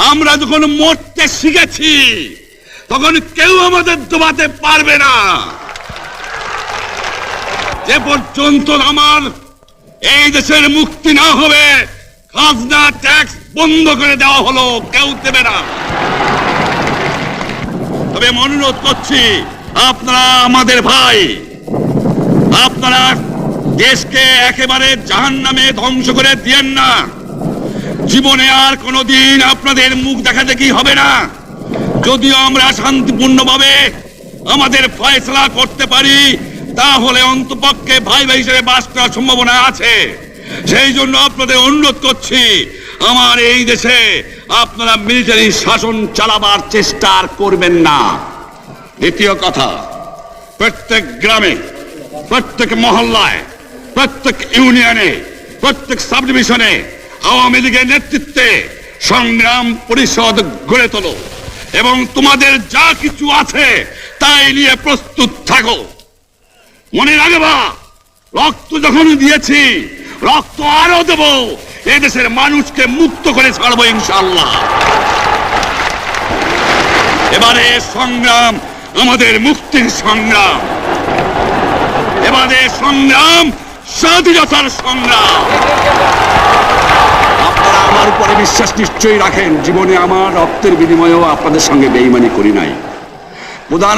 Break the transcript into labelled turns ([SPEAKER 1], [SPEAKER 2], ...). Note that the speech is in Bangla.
[SPEAKER 1] আমরা যখন মরতে শিখেছি তখন কেউ আমাদের দবাতে পারবে না। যে পর্যন্ত আমার এই দেশের মুক্তি না হবে, খাজনা ট্যাক্স বন্ধ করে দেওয়া হলো, কেউ দেবে না। তবে আমি অনুরোধ করছি, আপনারা আমাদের ভাই, আপনারা দেশকে একেবারে জাহান্নামে ধ্বংস করে দিয়েন না। জীবনে আর কোনোদিন আপনাদের মুখ দেখা দেখি হবে না। যদিও আমরা শান্তিপূর্ণভাবে আমাদের ফয়সালা করতে পারি, তাহলে অন্তপক্ষে ভাই ভাই হিসেবে বাস করার সম্ভাবনা আছে। সেই জন্য আপনাদের অনুরোধ করছি, আমার এই দেশে আপনারা মিলিটারি শাসন চালাবার চেষ্টা করবেন না। দ্বিতীয় কথা, প্রত্যেক গ্রামে, প্রত্যেক মহল্লায়, প্রত্যেক ইউনিয়নে, প্রত্যেক সাব ডিভিশনে আওয়ামী লীগের নেতৃত্বে সংগ্রাম পরিষদ গড়ে তোলো এবং তোমাদের যা কিছু আছে তাই নিয়ে প্রস্তুত থাকো। মনে রাখবা, রক্ত যখন দিয়েছি, রক্ত আরো দেব। এদেশের মানুষকে মুক্ত করে ছাড়বো ইনশাআল্লাহ। এবারে সংগ্রাম আমাদের মুক্তির সংগ্রাম, এবারে সংগ্রাম স্বাধীনতার সংগ্রাম। আপনারা আমার উপরে বিশ্বাস নিশ্চয়ই রাখেন। জীবনে আমার রক্তের বিনিময়েও আপনাদের সঙ্গে বেঈমানি করি নাই। প্রধান